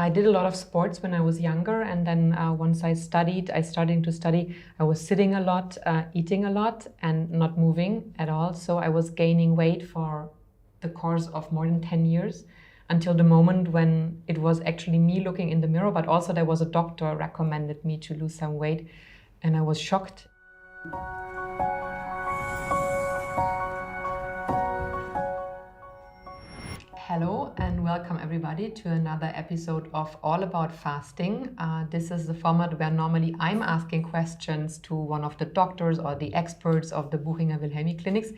I did a lot of sports when I was younger, and then once I started to study, I was sitting a lot, eating a lot, and not moving at all. So I was gaining weight for the course of more than 10 years, until the moment when it was actually me looking in the mirror, but also there was a doctor recommended me to lose some weight, and I was shocked. Hello and welcome everybody to another episode of All About Fasting. This is the format where normally I'm asking questions to one of the doctors or the experts of the Buchinger Wilhelmi clinics.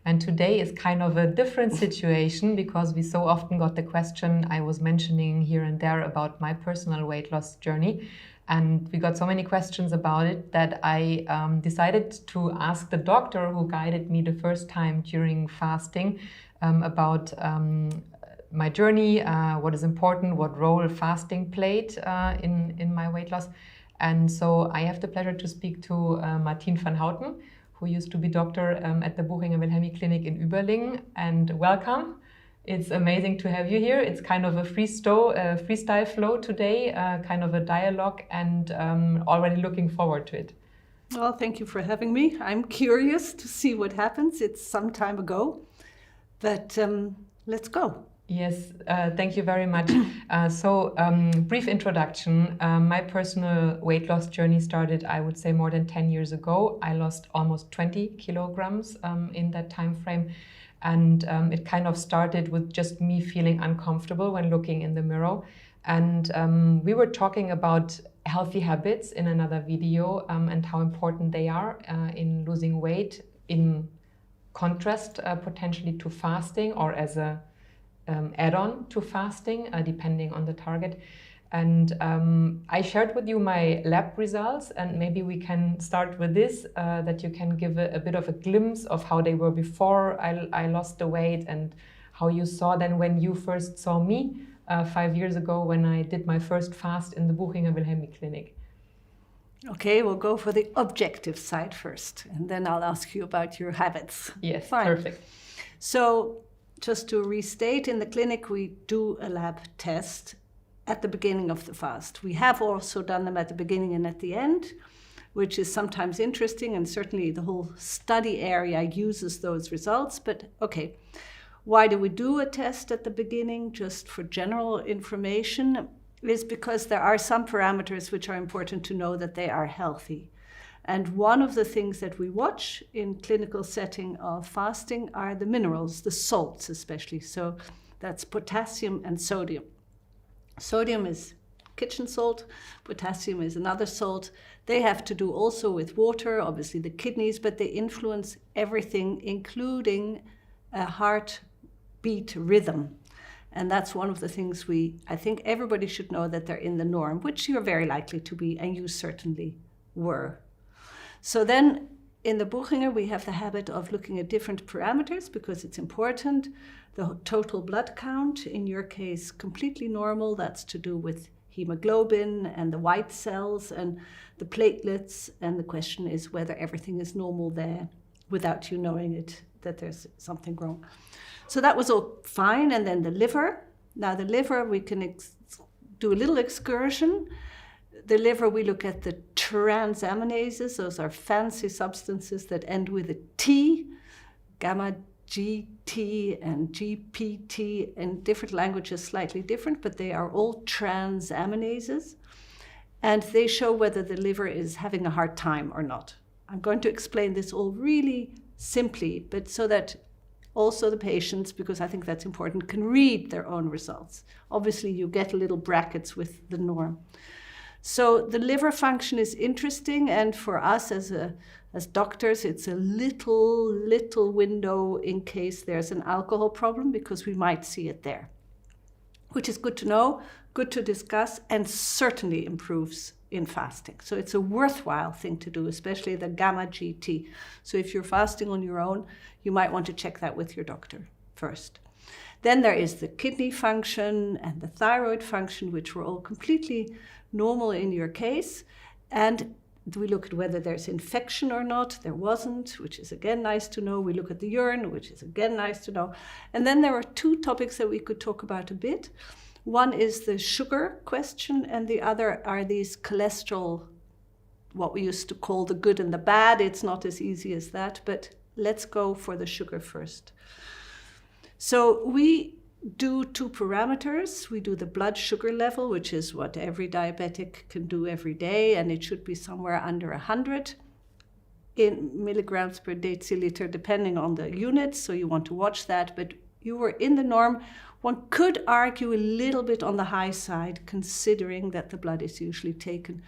And today is kind of a different situation because we so often got the question I was mentioning here and there about my personal weight loss journey. And we got so many questions about it that I decided to ask the doctor who guided me the first time during fasting about my journey, what is important, what role fasting played in my weight loss. And so I have the pleasure to speak to Martien van Houten, who used to be doctor at the Buchinger Wilhelmi Clinic in Überlingen. And welcome. It's amazing to have you here. It's kind of a freestyle flow today, kind of a dialogue, and already looking forward to it. Well, thank you for having me. I'm curious to see what happens. It's some time ago, but let's go. Yes, thank you very much. Brief introduction. My personal weight loss journey started, I would say, more than 10 years ago. I lost almost 20 kilograms in that time frame. And it kind of started with just me feeling uncomfortable when looking in the mirror. And we were talking about healthy habits in another video and how important they are in losing weight, in contrast potentially to fasting or as a add-on to fasting, depending on the target. And I shared with you my lab results, and maybe we can start with this, that you can give a bit of a glimpse of how they were before I lost the weight and how you saw then when you first saw me 5 years ago when I did my first fast in the Buchinger Wilhelmi Clinic. Okay, we'll go for the objective side first, and then I'll ask you about your habits. Yes, fine. Perfect. So just to restate, in the clinic we do a lab test at the beginning of the fast. We have also done them at the beginning and at the end, which is sometimes interesting, and certainly the whole study area uses those results. But okay, why do we do a test at the beginning? Just for general information, is because there are some parameters which are important to know that they are healthy. And one of the things that we watch in clinical setting of fasting are the minerals, the salts especially. So that's potassium and sodium. Sodium is kitchen salt, potassium is another salt. They have to do also with water, obviously the kidneys, but they influence everything, including a heartbeat rhythm. And that's one of the things I think everybody should know, that they're in the norm, which you're very likely to be, and you certainly were. So then in the Buchinger, we have the habit of looking at different parameters because it's important. The total blood count, in your case, completely normal. That's to do with hemoglobin and the white cells and the platelets. And the question is whether everything is normal there without you knowing it, that there's something wrong. So that was all fine. And then the liver. Now the liver, we can do a little excursion. The liver, we look at the transaminases. Those are fancy substances that end with a T, gamma GT and GPT, in different languages slightly different, but they are all transaminases. And they show whether the liver is having a hard time or not. I'm going to explain this all really simply, but so that also the patients, because I think that's important, can read their own results. Obviously, you get little brackets with the norm. So the liver function is interesting, and for us as doctors, it's a little window in case there's an alcohol problem, because we might see it there, which is good to know, good to discuss, and certainly improves in fasting. So it's a worthwhile thing to do, especially the gamma GT. So if you're fasting on your own, you might want to check that with your doctor first. Then there is the kidney function and the thyroid function, which were all completely normal in your case. And we look at whether there's infection or not. There wasn't, which is again nice to know. We look at the urine, which is again nice to know. And then there are two topics that we could talk about a bit. One is the sugar question, and the other are these cholesterol, what we used to call the good and the bad. It's not as easy as that, but let's go for the sugar first. So we do 2 parameters. We do the blood sugar level, which is what every diabetic can do every day, and it should be somewhere under 100 in milligrams per deciliter, depending on the units, so you want to watch that, but you were in the norm. One could argue a little bit on the high side, considering that the blood is usually taken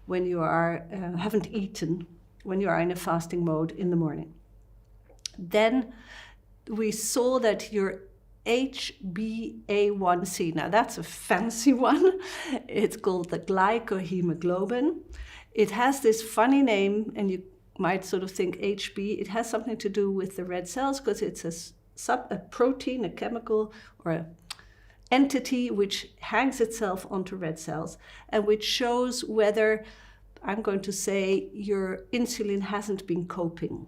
when you are haven't eaten, when you are in a fasting mode in the morning. Then we saw that your HbA1c, now that's a fancy one. It's called the glycohemoglobin. It has this funny name, and you might sort of think HB. It has something to do with the red cells because it's a protein, a chemical or an entity which hangs itself onto red cells and which shows whether, I'm going to say, your insulin hasn't been coping.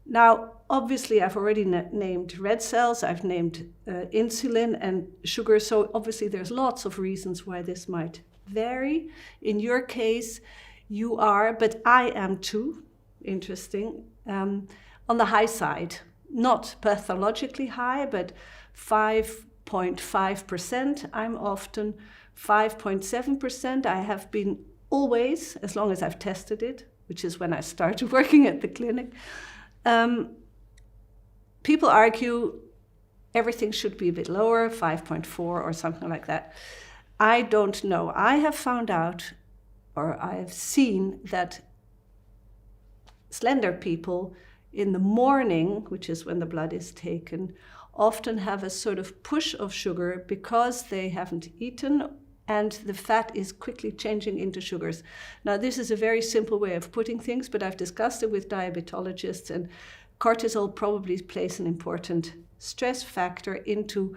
Now, obviously, I've already named red cells, I've named insulin and sugar, so obviously there's lots of reasons why this might vary. In your case, you are, but I am too, interesting, on the high side. Not pathologically high, but 5.5%. I'm often 5.7%. I have been always, as long as I've tested it, which is when I started working at the clinic. People argue everything should be a bit lower, 5.4 or something like that. I don't know. I have found out, or I have seen, that slender people in the morning, which is when the blood is taken, often have a sort of push of sugar because they haven't eaten and the fat is quickly changing into sugars. Now, this is a very simple way of putting things, but I've discussed it with diabetologists, and cortisol probably plays an important stress factor into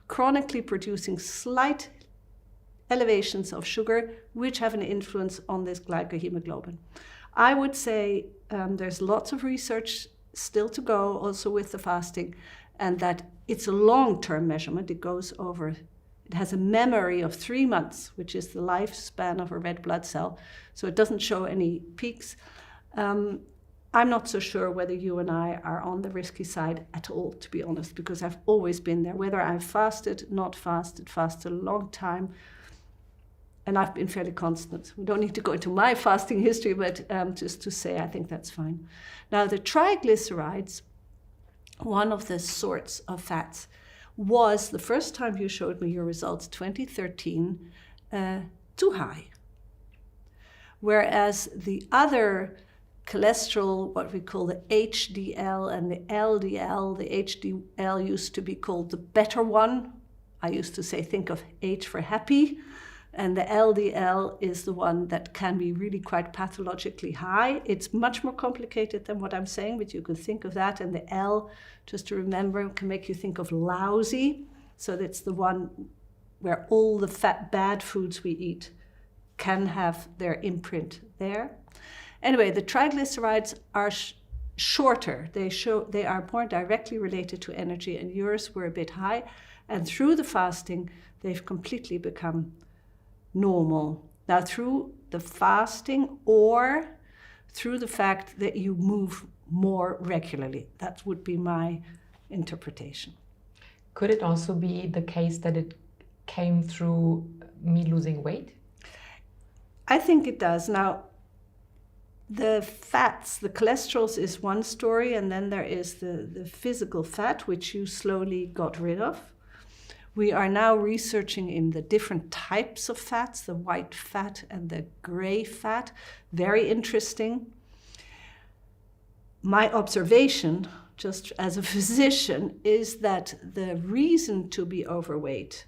chronically producing slight elevations of sugar, which have an influence on this glycohemoglobin. I would say there's lots of research still to go, also with the fasting, and that it's a long-term measurement. It goes over, it has a memory of 3 months, which is the lifespan of a red blood cell, so it doesn't show any peaks. I'm not so sure whether you and I are on the risky side at all, to be honest, because I've always been there, whether I've fasted, not fasted, fasted a long time, and I've been fairly constant. We don't need to go into my fasting history, but just to say, I think that's fine. Now, the triglycerides, one of the sorts of fats, was, the first time you showed me your results, 2013, too high. Whereas the other cholesterol, what we call the HDL and the LDL, the HDL used to be called the better one. I used to say, think of H for happy. And the LDL is the one that can be really quite pathologically high. It's much more complicated than what I'm saying, but you can think of that. And the L, just to remember, can make you think of lousy. So that's the one where all the bad foods we eat can have their imprint there. Anyway, the triglycerides are shorter. They are more directly related to energy, and yours were a bit high. And through the fasting, they've completely become normal. Now, through the fasting or through the fact that you move more regularly. That would be my interpretation. Could it also be the case that it came through me losing weight? I think it does. Now, the fats, the cholesterols is one story, and then there is the physical fat, which you slowly got rid of. We are now researching in the different types of fats, the white fat and the gray fat. Very interesting. My observation, just as a physician, is that the reason to be overweight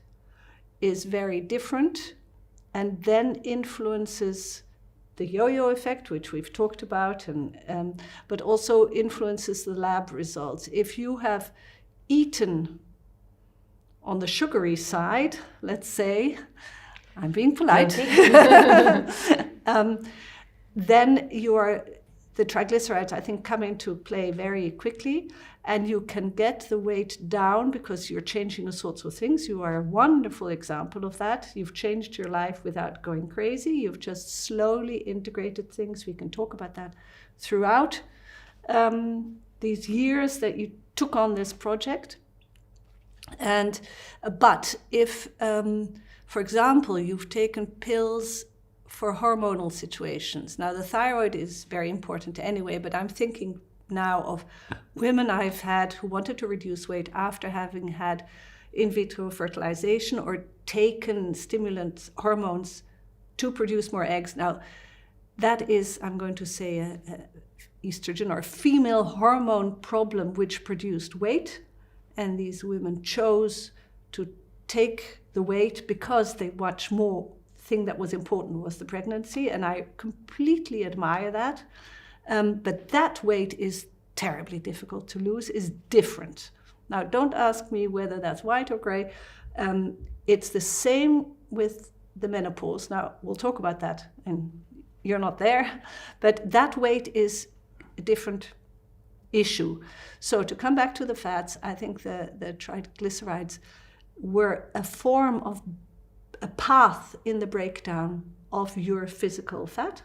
is very different and then influences the yo-yo effect, which we've talked about, but also influences the lab results. If you have eaten on the sugary side, let's say, I'm being polite, then the triglycerides, I think, come into play very quickly, and you can get the weight down because you're changing all sorts of things. You are a wonderful example of that. You've changed your life without going crazy. You've just slowly integrated things. We can talk about that throughout these years that you took on this project. And but if, for example, you've taken pills for hormonal situations. Now, the thyroid is very important anyway, but I'm thinking now of women I've had who wanted to reduce weight after having had in vitro fertilization or taken stimulant hormones to produce more eggs. Now, that is, I'm going to say, a estrogen or female hormone problem which produced weight, and these women chose to take the weight because they much more thing that was important was the pregnancy, and I completely admire that. But that weight is terribly difficult to lose, is different. Now, don't ask me whether that's white or gray. It's the same with the menopause. Now, we'll talk about that, and you're not there, but that weight is a different issue. So to come back to the fats, I think the triglycerides were a form of a path in the breakdown of your physical fat,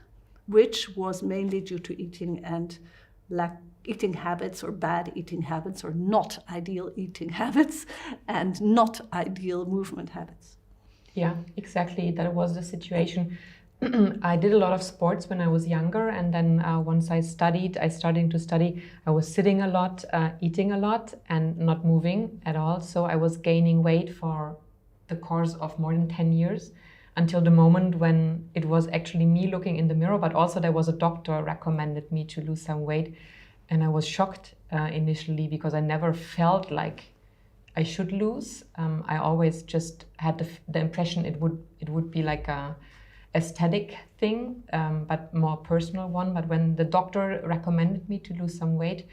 which was mainly due to eating and eating habits or bad eating habits or not ideal eating habits and not ideal movement habits. Yeah, exactly. That was the situation. I did a lot of sports when I was younger, and then once I started to study, I was sitting a lot, eating a lot, and not moving at all. So I was gaining weight for the course of more than 10 years until the moment when it was actually me looking in the mirror, but also there was a doctor recommended me to lose some weight. And I was shocked initially because I never felt like I should lose. I always just had the impression it would be like a aesthetic thing, but more personal one. But when the doctor recommended me to lose some weight,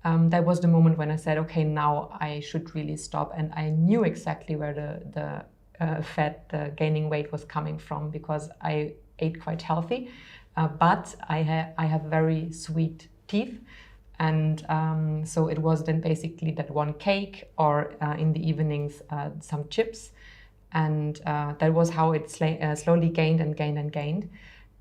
that was the moment when I said, okay, now I should really stop. And I knew exactly where the gaining weight was coming from, because I ate quite healthy, but I have very sweet teeth. And so it was then basically that one cake or in the evenings, some chips. And that was how it slowly gained and gained and gained.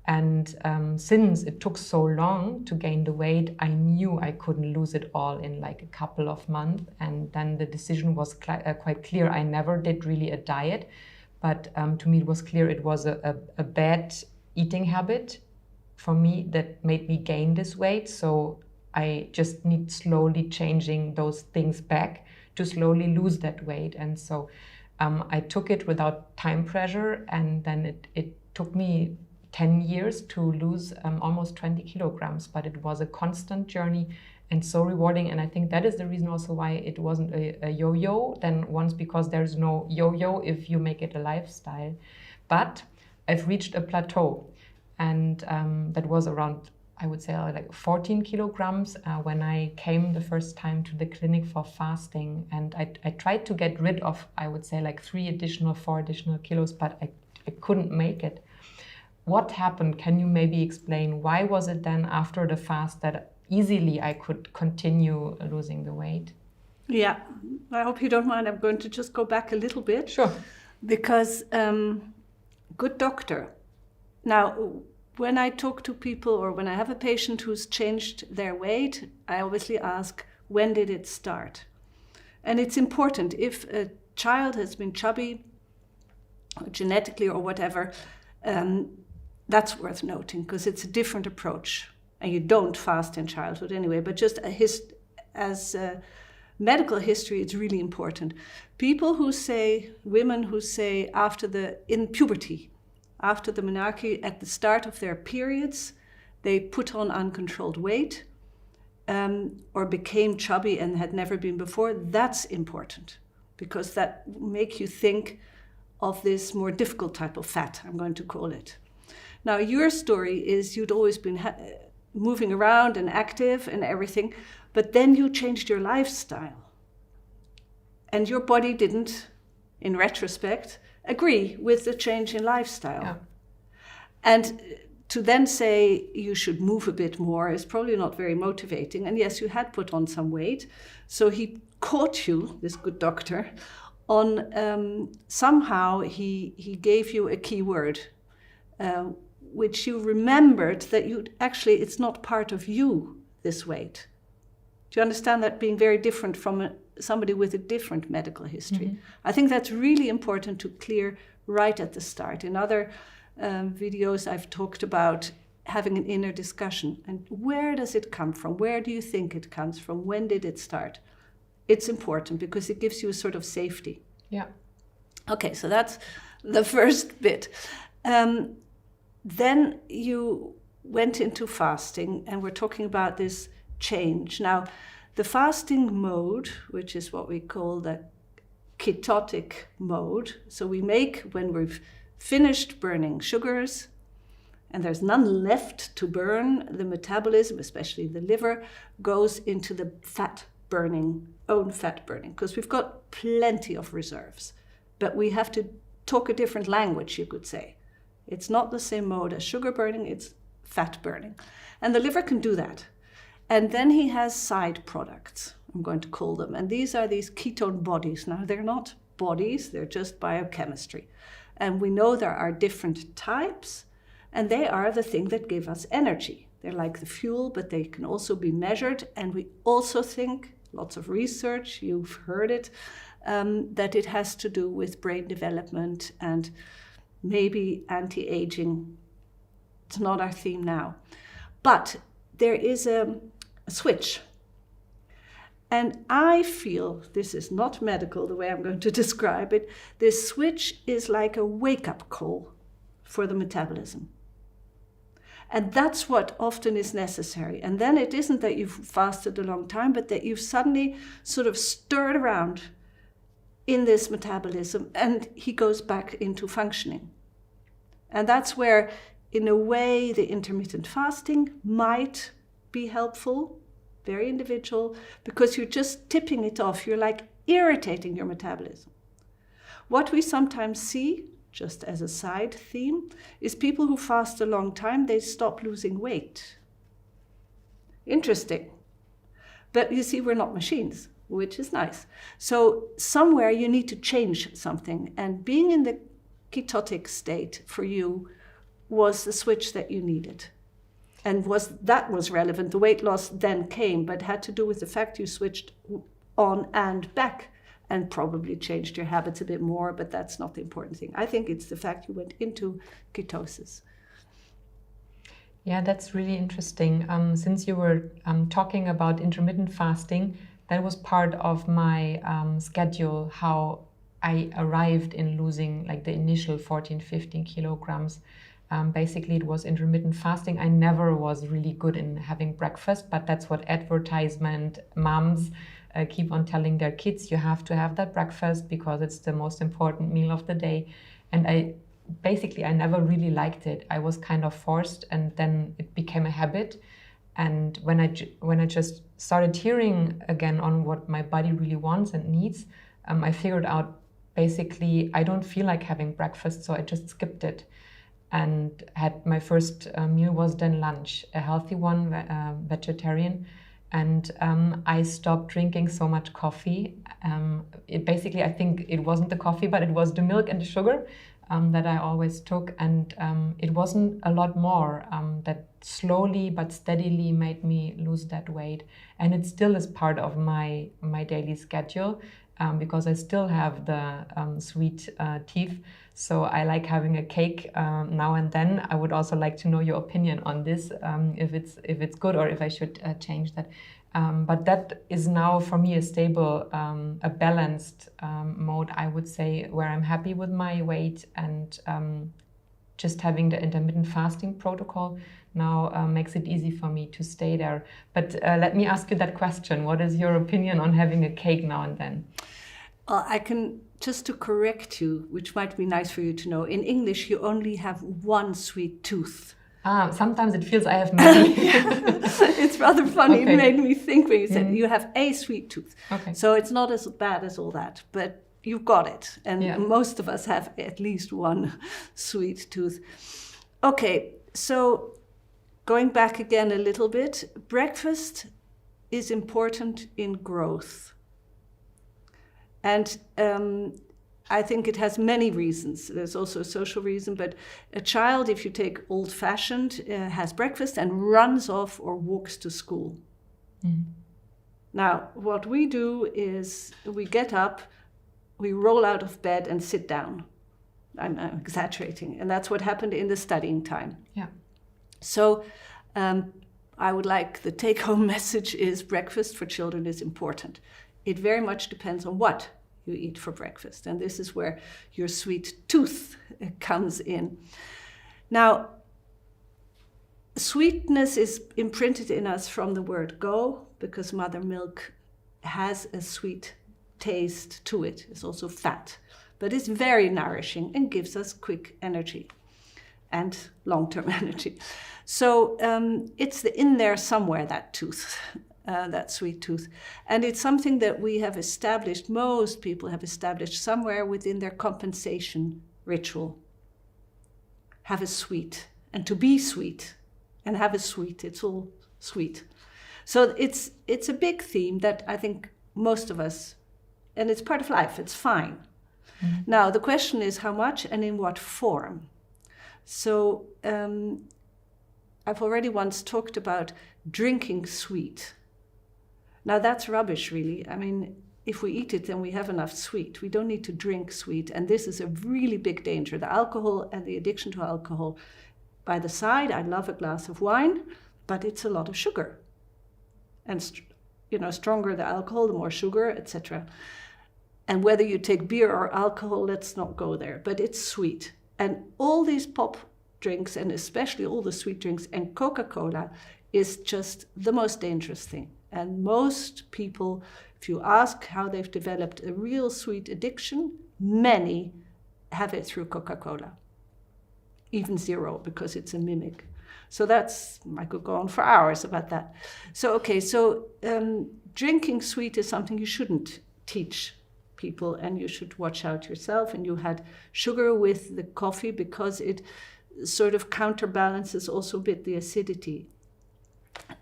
And since it took so long to gain the weight, I knew I couldn't lose it all in like a couple of months. And then the decision was quite clear. I never did really a diet, but to me it was clear it was a bad eating habit for me that made me gain this weight. So I just need slowly changing those things back to slowly lose that weight. And so I took it without time pressure, and then it took me 10 years to lose almost 20 kilograms, but it was a constant journey and so rewarding. And I think that is the reason also why it wasn't a yo-yo then once, because there's no yo-yo if you make it a lifestyle. But I've reached a plateau, and that was around, I would say, like 14 kilograms when I came the first time to the clinic for fasting. And I tried to get rid of, I would say, like 4 additional kilos, but I couldn't make it. What happened? Can you maybe explain why was it then after the fast that easily I could continue losing the weight? Yeah, I hope you don't mind. I'm going to just go back a little bit. Sure. Because good doctor. Now, when I talk to people or when I have a patient who's changed their weight, I obviously ask, when did it start? And it's important. If a child has been chubby, or genetically or whatever, that's worth noting because it's a different approach. And you don't fast in childhood anyway, but just as medical history, it's really important. People who say, women who say in puberty, after the menarche, at the start of their periods, they put on uncontrolled weight or became chubby and had never been before, that's important because that make you think of this more difficult type of fat, I'm going to call it. Now, your story is you'd always been moving around and active and everything, but then you changed your lifestyle. And your body didn't, in retrospect, agree with the change in lifestyle. Yeah. And to then say you should move a bit more is probably not very motivating. And yes, you had put on some weight. So he caught you, this good doctor, on somehow he gave you a key word, which you remembered that it's not part of you, this weight. Do you understand that being very different from somebody with a different medical history? Mm-hmm. I think that's really important to clear right at the start. In other videos, I've talked about having an inner discussion. And where does it come from? Where do you think it comes from? When did it start? It's important because it gives you a sort of safety. Yeah. Okay, so that's the first bit. Then you went into fasting, and we're talking about this change. Now, the fasting mode, which is what we call the ketotic mode, so we make when we've finished burning sugars and there's none left to burn, the metabolism, especially the liver, goes into the own fat burning, because we've got plenty of reserves. But we have to talk a different language, you could say. It's not the same mode as sugar burning, it's fat burning. And the liver can do that. And then he has side products, I'm going to call them. And these are these ketone bodies. Now, they're not bodies, they're just biochemistry. And we know there are different types, and they are the thing that give us energy. They're like the fuel, but they can also be measured. And we also think, lots of research, you've heard it, that it has to do with brain development and maybe anti-aging. It's not our theme now. But there is a switch. And I feel, this is not medical the way I'm going to describe it, this switch is like a wake-up call for the metabolism. And that's what often is necessary. And then it isn't that you've fasted a long time, but that you've suddenly sort of stirred around in this metabolism, and he goes back into functioning. And that's where, in a way, the intermittent fasting might be helpful, very individual, because you're just tipping it off. You're like irritating your metabolism. What we sometimes see, just as a side theme, is people who fast a long time, they stop losing weight. Interesting. But you see, we're not machines, which is nice. So somewhere you need to change something. And being in the ketotic state for you was the switch that you needed. And that was relevant. The weight loss then came, but had to do with the fact you switched on and back and probably changed your habits a bit more, but that's not the important thing. I think it's the fact you went into ketosis. Yeah, that's really interesting. Since you were talking about intermittent fasting, that was part of my schedule, how I arrived in losing like the initial 14, 15 kilograms. Basically, it was intermittent fasting. I never was really good in having breakfast, but that's what advertisement moms keep on telling their kids. You have to have that breakfast because it's the most important meal of the day. And I never really liked it. I was kind of forced, and then it became a habit. And when I just started hearing again on what my body really wants and needs, I figured out basically I don't feel like having breakfast, so I just skipped it. And had my first meal was then lunch, a healthy one, vegetarian. And I stopped drinking so much coffee. I think it wasn't the coffee, but it was the milk and the sugar that I always took. And it wasn't a lot more that slowly but steadily made me lose that weight. And it still is part of my daily schedule because I still have the sweet teeth. So I like having a cake now and then. I would also like to know your opinion on this, if it's good or if I should change that. But that is now for me a stable, a balanced mode, I would say, where I'm happy with my weight, and just having the intermittent fasting protocol now makes it easy for me to stay there. But let me ask you that question. What is your opinion on having a cake now and then? I can, just to correct you, which might be nice for you to know, in English you only have one sweet tooth. Sometimes it feels I have many. It's rather funny. Okay. It made me think when you said you have a sweet tooth. Okay. So it's not as bad as all that, but you've got it. And most of us have at least one sweet tooth. Okay, So going back again a little bit, breakfast is important in growth. And I think it has many reasons. There's also a social reason, but a child, if you take old-fashioned, has breakfast and runs off or walks to school. Mm. Now, what we do is we get up, we roll out of bed and sit down. I'm exaggerating, and that's what happened in the studying time. Yeah. So I would like the take-home message is breakfast for children is important. It very much depends on what you eat for breakfast. And this is where your sweet tooth comes in. Now, sweetness is imprinted in us from the word go, because mother milk has a sweet taste to it. It's also fat, but it's very nourishing and gives us quick energy and long-term energy. So it's in there somewhere, that tooth. That sweet tooth. And it's something that we have established, most people have established somewhere within their compensation ritual. Have a sweet, and to be sweet, and have a sweet, it's all sweet. So it's a big theme that I think most of us, and it's part of life, it's fine. Mm-hmm. Now, the question is how much and in what form? So I've already once talked about drinking sweet. Now that's rubbish, really. I mean, if we eat it, then we have enough sweet. We don't need to drink sweet. And this is a really big danger. The alcohol and the addiction to alcohol. By the side, I love a glass of wine, but it's a lot of sugar. And, stronger the alcohol, the more sugar, etc. And whether you take beer or alcohol, let's not go there. But it's sweet. And all these pop drinks, and especially all the sweet drinks, and Coca-Cola is just the most dangerous thing. And most people, if you ask how they've developed a real sweet addiction, many have it through Coca-Cola. Even zero, because it's a mimic. So I could go on for hours about that. So drinking sweet is something you shouldn't teach people, and you should watch out yourself. And you had sugar with the coffee because it sort of counterbalances also a bit the acidity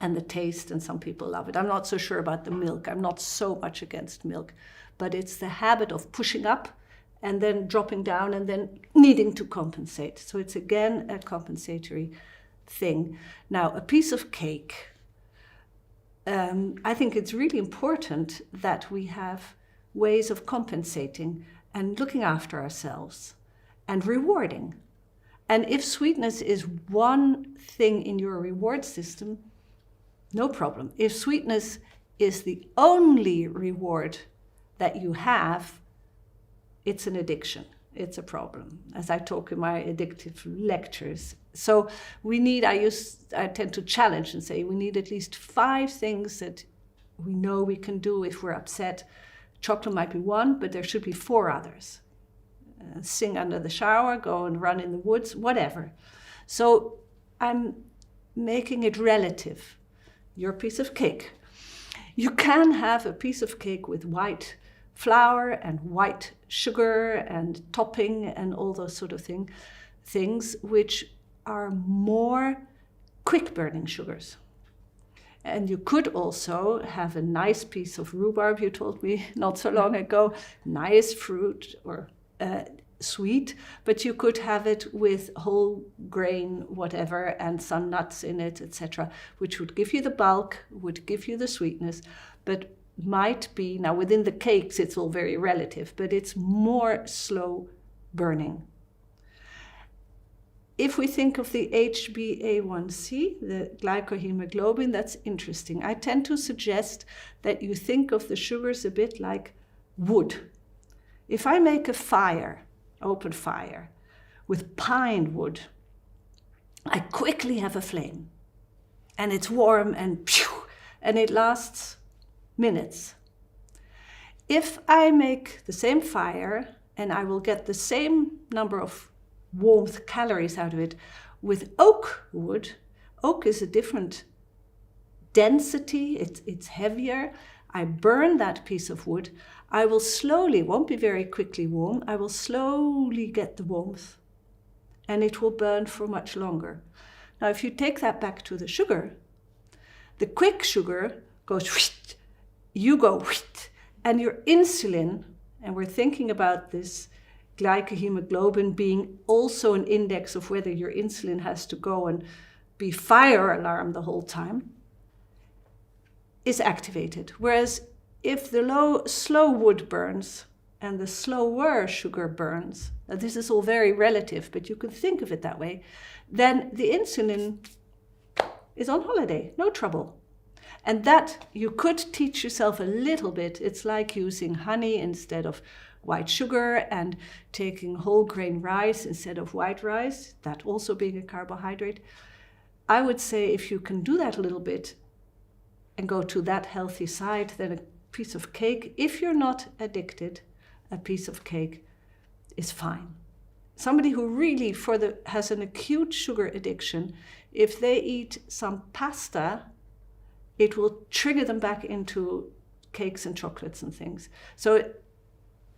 and the taste, and some people love it. I'm not so sure about the milk. I'm not so much against milk, but it's the habit of pushing up and then dropping down and then needing to compensate. So it's again a compensatory thing. Now, a piece of cake. I think it's really important that we have ways of compensating and looking after ourselves and rewarding. And if sweetness is one thing in your reward system, no problem. If sweetness is the only reward that you have, it's an addiction. It's a problem, as I talk in my addictive lectures. So I tend to challenge and say we need at least 5 things that we know we can do if we're upset. Chocolate might be one, but there should be 4 others. Sing under the shower, go and run in the woods, whatever. So I'm making it relative. Your piece of cake. You can have a piece of cake with white flour and white sugar and topping and all those sort of things which are more quick burning sugars. And you could also have a nice piece of rhubarb, you told me not so long ago, nice fruit or sweet, but you could have it with whole grain, whatever, and some nuts in it, etc., which would give you the bulk, would give you the sweetness, but might be, now within the cakes it's all very relative, but it's more slow burning. If we think of the HbA1c, the glycohemoglobin, that's interesting. I tend to suggest that you think of the sugars a bit like wood. If I make a fire, open fire, with pine wood, I quickly have a flame. And it's warm and it lasts minutes. If I make the same fire and I will get the same number of warmth calories out of it with oak wood, oak is a different density, it's heavier. I burn that piece of wood. I will slowly, won't be very quickly warm, I will slowly get the warmth and it will burn for much longer. Now, if you take that back to the sugar, the quick sugar goes, wheet, you go, wheet, and your insulin, and we're thinking about this glycohemoglobin being also an index of whether your insulin has to go and be fire alarm the whole time, is activated. Whereas if the slow wood burns and the slower sugar burns, now this is all very relative, but you can think of it that way, then the insulin is on holiday, no trouble. And that you could teach yourself a little bit. It's like using honey instead of white sugar and taking whole grain rice instead of white rice, that also being a carbohydrate. I would say if you can do that a little bit and go to that healthy side, then a piece of cake, if you're not addicted, a piece of cake is fine. Somebody who really has an acute sugar addiction, if they eat some pasta, it will trigger them back into cakes and chocolates and things.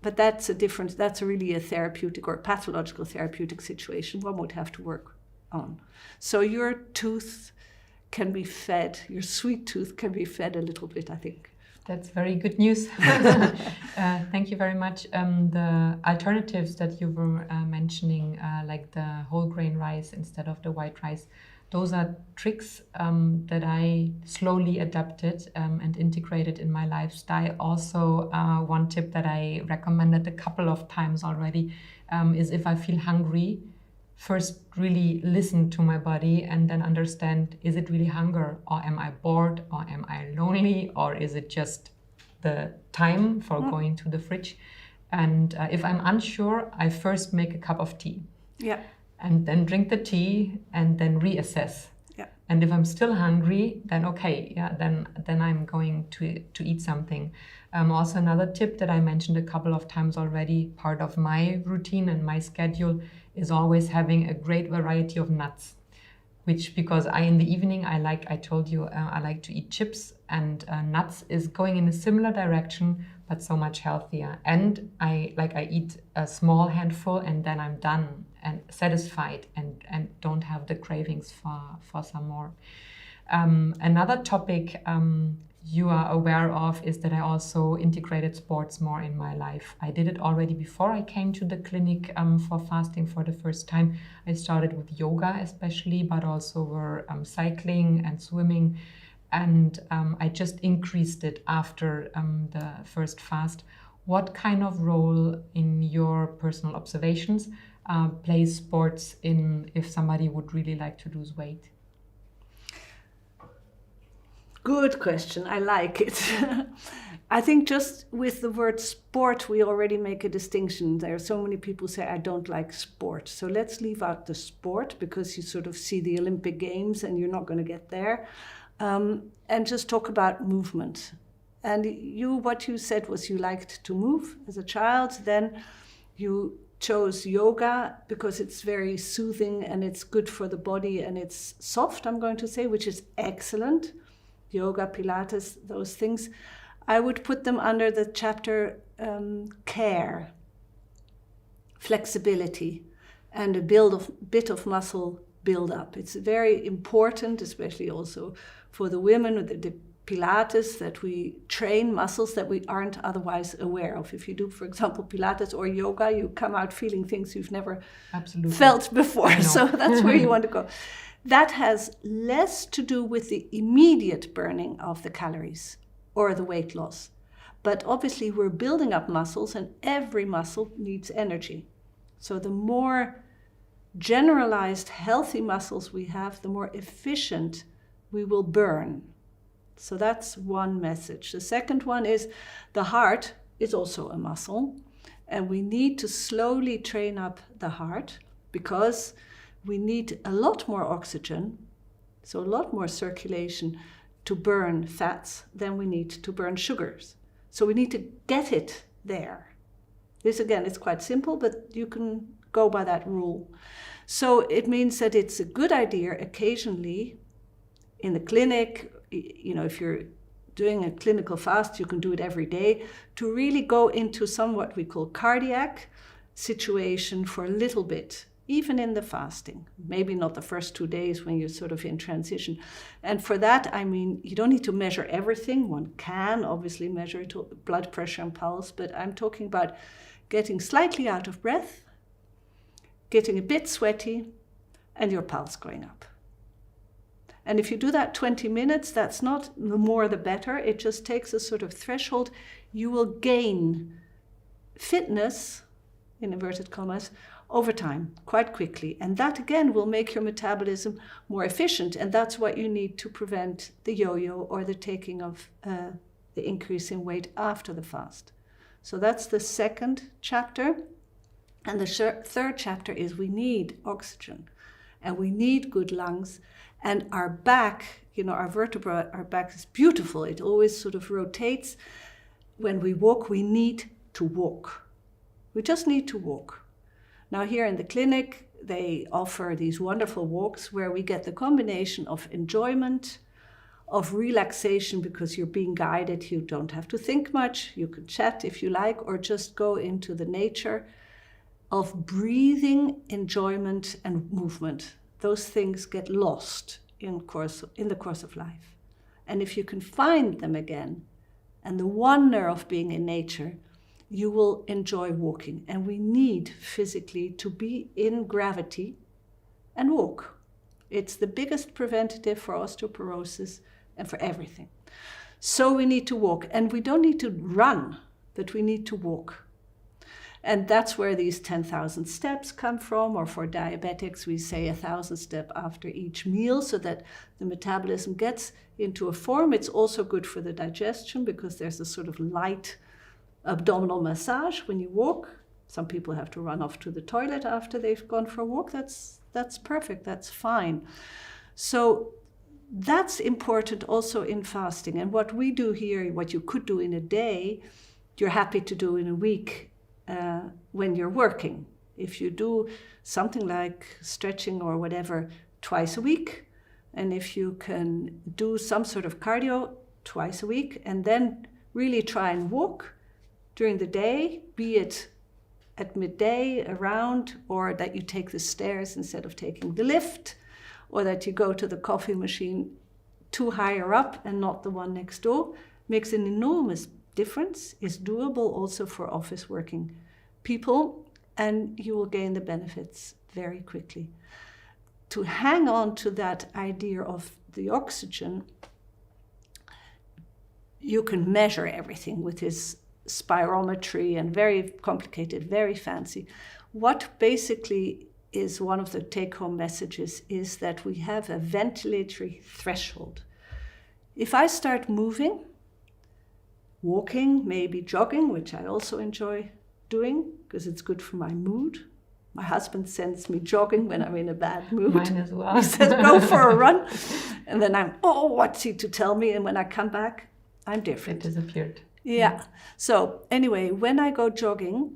But that's really a therapeutic or pathological therapeutic situation one would have to work on. So your tooth can be fed, your sweet tooth can be fed a little bit, I think. That's very good news. Thank you very much. The alternatives that you were mentioning, like the whole grain rice instead of the white rice, those are tricks that I slowly adapted and integrated in my lifestyle. Also, one tip that I recommended a couple of times already is if I feel hungry, first really listen to my body and then understand, is it really hunger, or am I bored, or am I lonely, or is it just the time for going to the fridge? And if I'm unsure, I first make a cup of tea. Yeah. And then drink the tea and then reassess. Yeah. And if I'm still hungry, then okay, yeah, then I'm going to eat something. Also another tip that I mentioned a couple of times already, part of my routine and my schedule is always having a great variety of nuts, which because in the evening I told you, I like to eat chips, and nuts is going in a similar direction, but so much healthier. And I eat a small handful and then I'm done and satisfied and don't have the cravings for some more. Another topic you are aware of is that I also integrated sports more in my life. I did it already before I came to the clinic for fasting for the first time. I started with yoga especially, but also were cycling and swimming. And I just increased it after the first fast. What kind of role in your personal observations plays sports in if somebody would really like to lose weight? Good question. I like it. I think just with the word sport, we already make a distinction. There are so many people say, I don't like sport. So let's leave out the sport because you sort of see the Olympic Games and you're not going to get there. And just talk about movement. And what you said was you liked to move as a child. Then you chose yoga because it's very soothing and it's good for the body and it's soft, I'm going to say, which is excellent. Yoga, Pilates, those things. I would put them under the chapter care, flexibility, and a bit of muscle build up. It's very important, especially also for the women with the Pilates, that we train muscles that we aren't otherwise aware of. If you do, for example, Pilates or yoga, you come out feeling things you've never felt before. So that's where you want to go. That has less to do with the immediate burning of the calories or the weight loss. But obviously we're building up muscles and every muscle needs energy. So the more generalized healthy muscles we have, the more efficient we will burn. So that's one message. The second one is the heart is also a muscle, and we need to slowly train up the heart because we need a lot more oxygen, so a lot more circulation to burn fats than we need to burn sugars. So we need to get it there. This again, it's quite simple, but you can go by that rule. So it means that it's a good idea occasionally in the clinic, if you're doing a clinical fast, you can do it every day, to really go into what we call cardiac situation for a little bit. even in the fasting. Maybe not the first 2 days when you're sort of in transition. And for that, I mean, you don't need to measure everything. One can obviously measure blood pressure and pulse, but I'm talking about getting slightly out of breath, getting a bit sweaty, and your pulse going up. And if you do that 20 minutes, that's not the more the better. It just takes a sort of threshold. You will gain fitness, in inverted commas, over time, quite quickly. And that, again, will make your metabolism more efficient. And that's what you need to prevent the yo-yo or the taking of the increase in weight after the fast. So that's the second chapter. And the third chapter is we need oxygen and we need good lungs. And our back, our vertebra, our back is beautiful. It always sort of rotates. When we walk, we need to walk. We just need to walk. Now here in the clinic, they offer these wonderful walks where we get the combination of enjoyment, of relaxation, because you're being guided. You don't have to think much. You can chat if you like, or just go into the nature of breathing, enjoyment, and movement. Those things get lost in the course of life. And if you can find them again, and the wonder of being in nature, you will enjoy walking. And we need physically to be in gravity and walk. It's the biggest preventative for osteoporosis and for everything. So we need to walk, and we don't need to run, but we need to walk. And that's where these 10,000 steps come from, or for diabetics, we say 1,000 steps after each meal so that the metabolism gets into a form. It's also good for the digestion because there's a sort of light abdominal massage when you walk. Some people have to run off to the toilet after they've gone for a walk. That's perfect, that's fine. So that's important also in fasting. And what we do here, what you could do in a day, you're happy to do in a week when you're working. If you do something like stretching or whatever twice a week, and if you can do some sort of cardio twice a week, and then really try and walk during the day, be it at midday, around, or that you take the stairs instead of taking the lift, or that you go to the coffee machine 2 higher up and not the one next door, makes an enormous difference, is doable also for office working people, and you will gain the benefits very quickly. To hang on to that idea of the oxygen, you can measure everything with this spirometry and very complicated, very fancy. What basically is one of the take-home messages is that we have a ventilatory threshold. If I start moving, walking, maybe jogging, which I also enjoy doing because it's good for my mood. My husband sends me jogging when I'm in a bad mood. Mine as well. He says, go for a run. And then I'm, what's he to tell me? And when I come back, I'm different. It disappeared. Yeah. So anyway, when I go jogging,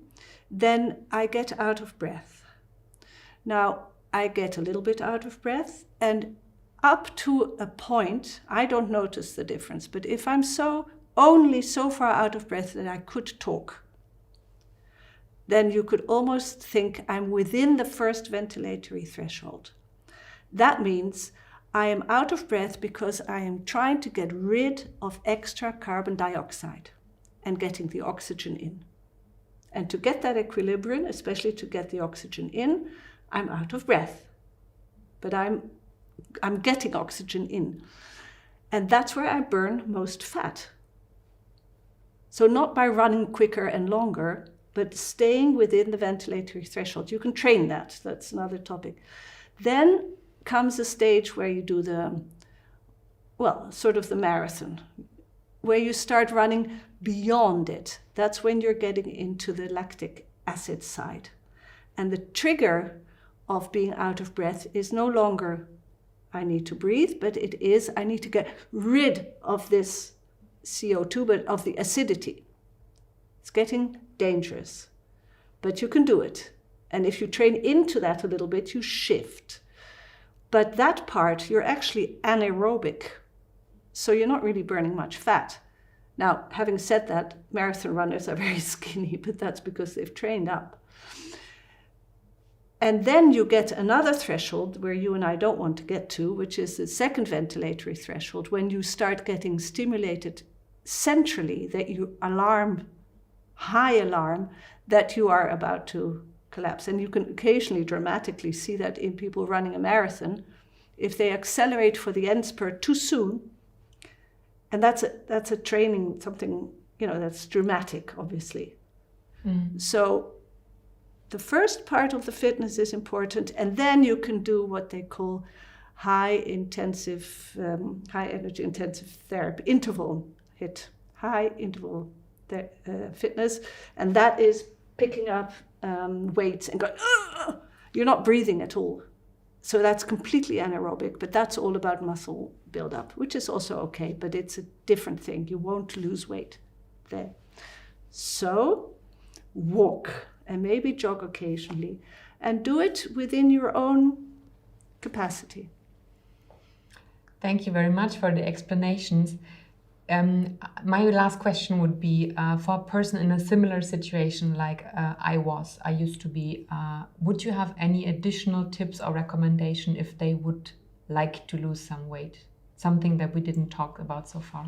then I get out of breath. Now, I get a little bit out of breath, and up to a point, I don't notice the difference. But if I'm only so far out of breath that I could talk, then you could almost think I'm within the first ventilatory threshold. That means I am out of breath because I am trying to get rid of extra carbon dioxide and getting the oxygen in. And to get that equilibrium, especially to get the oxygen in, I'm out of breath. But I'm getting oxygen in. And that's where I burn most fat. So not by running quicker and longer, but staying within the ventilatory threshold. You can train that. That's another topic. Then comes a stage where you do sort of the marathon, where you start running beyond it. That's when you're getting into the lactic acid side. And the trigger of being out of breath is no longer I need to breathe, but it is I need to get rid of this CO2, but of the acidity. It's getting dangerous, but you can do it. And if you train into that a little bit, you shift. But that part, you're actually anaerobic. So you're not really burning much fat. Now, having said that, marathon runners are very skinny, but that's because they've trained up. And then you get another threshold where you and I don't want to get to, which is the second ventilatory threshold, when you start getting stimulated centrally, that you high alarm, that you are about to collapse. And you can occasionally dramatically see that in people running a marathon, if they accelerate for the end spurt too soon. And that's a training, something, that's dramatic, obviously. So the first part of the fitness is important, and then you can do what they call high energy intensive therapy, interval HIIT, high interval fitness, and that is picking up weights and going, you're not breathing at all. So that's completely anaerobic, but that's all about muscle buildup, which is also okay, but it's a different thing. You won't lose weight there. So walk and maybe jog occasionally, and do it within your own capacity. Thank you very much for the explanations. My last question would be, for a person in a similar situation like I used to be, would you have any additional tips or recommendation if they would like to lose some weight? Something that we didn't talk about so far.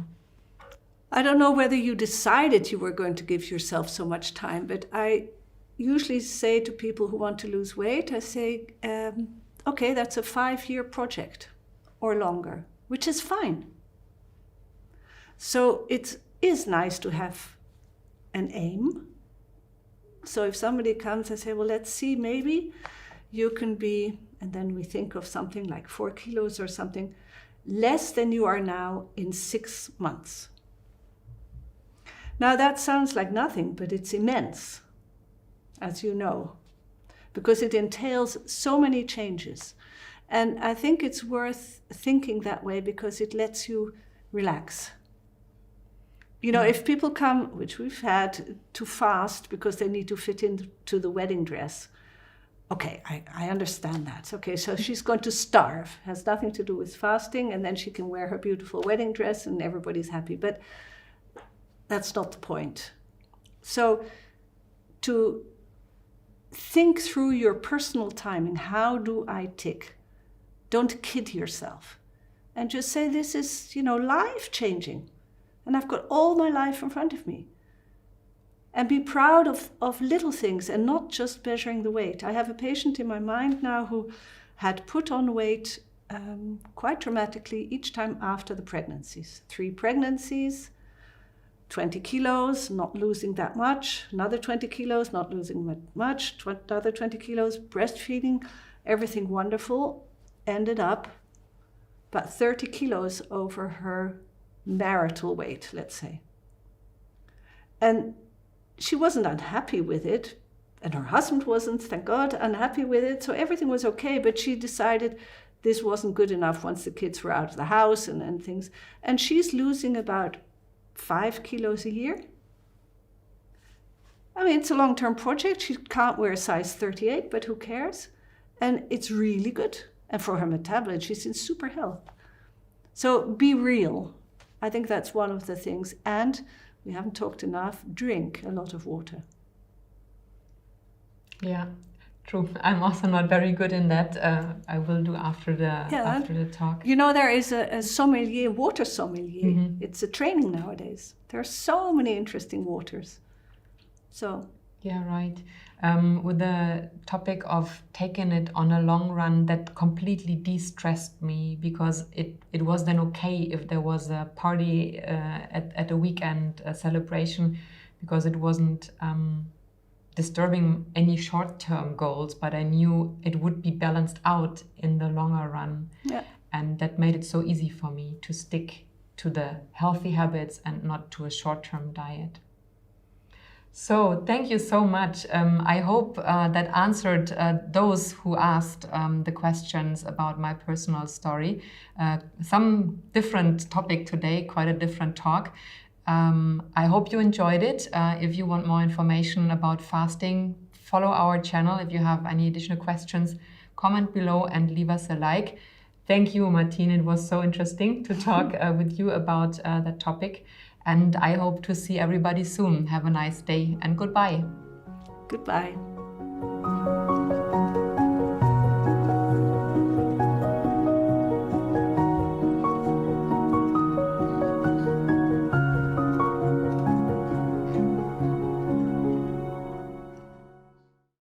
I don't know whether you decided you were going to give yourself so much time, but I usually say to people who want to lose weight, I say, okay, that's a 5-year project or longer, which is fine. So it is nice to have an aim. So if somebody comes and say, well, let's see, maybe you can be, and then we think of something like 4 kilos or something, less than you are now in 6 months. Now that sounds like nothing, but it's immense, as you know, because it entails so many changes. And I think it's worth thinking that way because it lets you relax. If people come, which we've had, to fast because they need to fit into the wedding dress, okay, I understand that. Okay, so she's going to starve, has nothing to do with fasting, and then she can wear her beautiful wedding dress and everybody's happy. But that's not the point. So to think through your personal timing, how do I tick? Don't kid yourself. And just say, this is, life-changing. And I've got all my life in front of me. And be proud of little things and not just measuring the weight. I have a patient in my mind now who had put on weight quite dramatically each time after the pregnancies. 3 pregnancies, 20 kilos, not losing that much. Another 20 kilos, not losing much. Another 20 kilos, breastfeeding, everything wonderful. Ended up about 30 kilos over her marital weight, let's say. And she wasn't unhappy with it, and her husband wasn't, thank God, unhappy with it, so everything was okay, but she decided this wasn't good enough once the kids were out of the house and things. And she's losing about 5 kilos a year. I mean, it's a long-term project. She can't wear a size 38, but who cares? And it's really good. And for her metabolism, she's in super health. So be real. I think that's one of the things. And we haven't talked enough, drink a lot of water. Yeah, true. I'm also not very good in that. I will do after the talk. There is a sommelier, water sommelier. Mm-hmm. It's a training nowadays. There are so many interesting waters. So. Yeah, right. With the topic of taking it on a long run, that completely de-stressed me because it was then okay if there was a party at a weekend celebration because it wasn't disturbing any short-term goals, but I knew it would be balanced out in the longer run. Yeah. And that made it so easy for me to stick to the healthy habits and not to a short-term diet. So thank you so much. I hope that answered those who asked the questions about my personal story. Some different topic today, quite a different talk. I hope you enjoyed it. If you want more information about fasting, follow our channel. If you have any additional questions, comment below and leave us a like. Thank you, Martine. It was so interesting to talk with you about that topic. And I hope to see everybody soon. Have a nice day and goodbye. Goodbye.